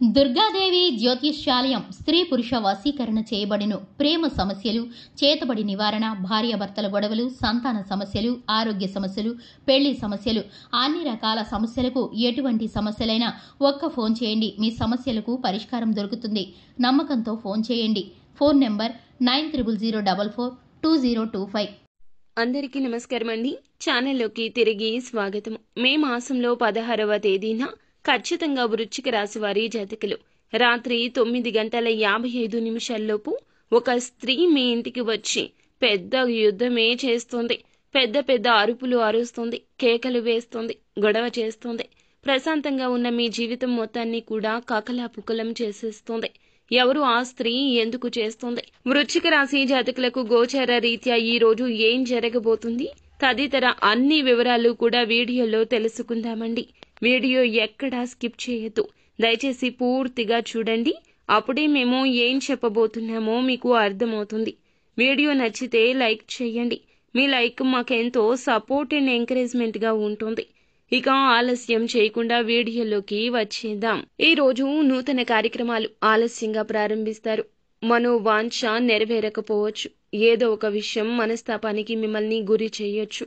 దుర్గాదేవి జ్యోతిష్యాలయం స్త్రీ పురుష వశీకరణ చేయబడిను. ప్రేమ సమస్యలు, చేతబడి నివారణ, భార్యాభర్తల గొడవలు, సంతాన సమస్యలు, ఆరోగ్య సమస్యలు, పెళ్లి సమస్యలు, అన్ని రకాల సమస్యలకు ఎటువంటి సమస్యలైనా ఒక్క ఫోన్ చేయండి, మీ సమస్యలకు పరిష్కారం దొరుకుతుంది. నమ్మకంతో ఫోన్ చేయండి. Phone number 9000442025. అందరికీ నమస్కారం అండి. ఛానల్లోకి తిరిగి స్వాగతం. మే మాసంలో 16వ తేదీన ఖచ్చితంగా వృశ్చిక రాశి వారి జాతకులు రాత్రి 9:55 ఒక స్త్రీ మీ ఇంటికి వచ్చి పెద్ద యుద్ధమే చేస్తుంది. పెద్ద పెద్ద అరుపులు అరుస్తుంది, కేకలు వేస్తుంది, గొడవ చేస్తుంది. ప్రశాంతంగా ఉన్న మీ జీవితం మొత్తాన్ని కూడా కకలాపుకలం చేసేస్తుంది. ఎవరు ఆ స్త్రీ, ఎందుకు చేస్తుంది? వృశ్చిక రాశి జాతకులకు గోచార రీత్యా ఈ రోజు ఏం జరగబోతుంది తదితర అన్ని వివరాలు కూడా వీడియోలో తెలుసుకుందామండి. వీడియో ఎక్కడా స్కిప్ చేయొద్దు, దయచేసి పూర్తిగా చూడండి. అప్పుడే మేము ఏం చెప్పబోతున్నామో మీకు అర్థమవుతుంది. వీడియో నచ్చితే లైక్ చేయండి. మీ లైక్ మాకెంతో సపోర్ట్ అండ్ ఎంకరేజ్మెంట్ గా ఉంటుంది. ఇక ఆలస్యం చేయకుండా వీడియోలోకి వచ్చేద్దాం. ఈ రోజు నూతన కార్యక్రమాలు ఆలస్యంగా ప్రారంభిస్తారు. మనోవాంఛ నెరవేరకపోవచ్చు. ఏదో ఒక విషయం మనస్తాపానికి మిమ్మల్ని గురి చేయొచ్చు.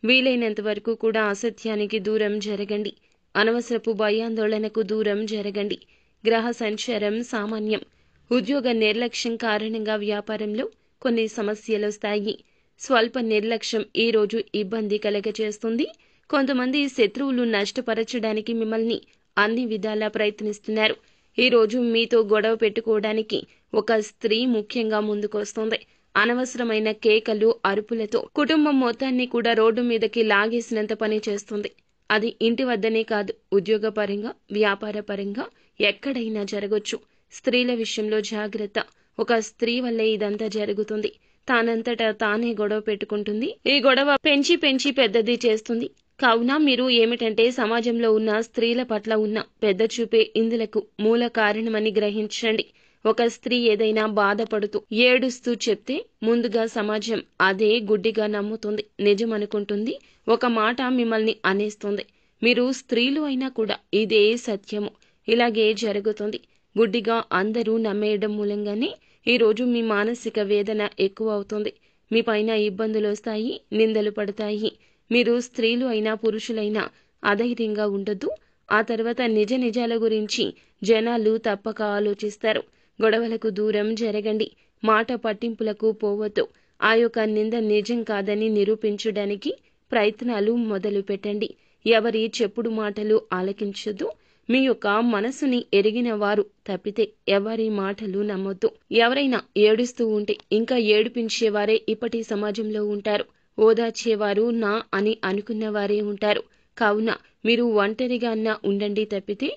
వీలైనంత వరకు కూడా అసత్యానికి దూరం జరగండి. అనవసరపు భయాందోళనకు దూరం జరగండి. గ్రహ సంచారం సామాన్యం. ఉద్యోగ నిర్లక్ష్యం కారణంగా వ్యాపారంలో కొన్ని సమస్యలు వస్తాయి. స్వల్ప నిర్లక్ష్యం ఈ రోజు ఇబ్బంది కలగచేస్తుంది. కొంతమంది శత్రువులు నష్టపరచడానికి మిమ్మల్ని అన్ని విధాలా ప్రయత్నిస్తున్నారు. ఈ రోజు మీతో గొడవ పెట్టుకోవడానికి ఒక స్త్రీ ముఖ్యంగా ముందుకొస్తుంది. అనవసరమైన కేకలు, అరుపులతో కుటుంబం మొత్తాన్ని కూడా రోడ్డు మీదకి లాగేసినంత పని చేస్తుంది. అది ఇంటి వద్దనే కాదు, ఉద్యోగపరంగా, వ్యాపార పరంగా ఎక్కడైనా జరగొచ్చు. స్త్రీల విషయంలో జాగ్రత్త. ఒక స్త్రీ వల్లే ఇదంతా జరుగుతుంది. తానంతటా తానే గొడవ పెట్టుకుంటుంది. ఈ గొడవ పెంచి పెంచి పెద్దది చేస్తుంది. కావున మీరు ఏమిటంటే సమాజంలో ఉన్న స్త్రీల పట్ల ఉన్న పెద్ద చూపే ఇందులకు మూల కారణమని గ్రహించండి. ఒక స్త్రీ ఏదైనా బాధపడుతూ ఏడుస్తూ చెప్తే ముందుగా సమాజం అదే గుడ్డిగా నమ్ముతుంది, నిజమనుకుంటుంది. ఒక మాట మిమ్మల్ని అనేస్తుంది. మీరు స్త్రీలు అయినా కూడా ఇదే సత్యము. ఇలాగే జరుగుతుంది. గుడ్డిగా అందరూ నమ్మేయడం మూలంగానే ఈ రోజు మీ మానసిక వేదన ఎక్కువ అవుతుంది. మీ పైన ఇబ్బందులు వస్తాయి, నిందలు పడతాయి. మీరు స్త్రీలు అయినా పురుషులైనా అధైర్యంగా ఉండొద్దు. ఆ తర్వాత నిజ నిజాల గురించి జనాలు తప్పక ఆలోచిస్తారు. గొడవలకు దూరం జరగండి. మాట పట్టింపులకు పోవద్దు. ఆ యొక్క నింద నిజం కాదని నిరూపించడానికి ప్రయత్నాలు మొదలు పెట్టండి. ఎవరి చెప్పుడు మాటలు ఆలకించొద్దు. మీ యొక్క మనసుని ఎరిగిన వారు తప్పితే ఎవరి మాటలు నమ్మొద్దు. ఎవరైనా ఏడుస్తూ ఉంటే ఇంకా ఏడిపించేవారే ఇప్పటి సమాజంలో ఉంటారు. ఓదార్చేవారు నా అని అనుకున్న వారే ఉంటారు. కావున మీరు ఒంటరిగా ఉండండి తప్పితే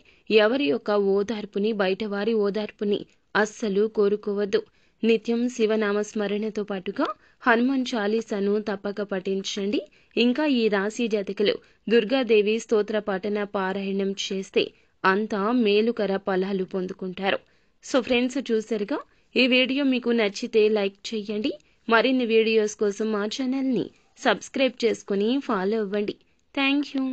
ఎవరి యొక్క ఓదార్పుని, బయటవారి ఓదార్పుని అస్సలు కోరుకోవద్దు. నిత్యం శివనామ స్మరణతో పాటుగా హనుమాన్ చాలీసాను తప్పక పఠించండి. ఇంకా ఈ రాశి జాతకులు దుర్గాదేవి స్తోత్ర పఠన పారాయణం చేస్తే అంతా మేలుకర ఫలాలు పొందుకుంటారు. సో ఫ్రెండ్స్, చూసారుగా. ఈ వీడియో మీకు నచ్చితే లైక్ చేయండి. మరిన్ని వీడియోస్ కోసం మా ఛానల్ని సబ్స్క్రైబ్ చేసుకుని ఫాలో అవ్వండి. Thank you.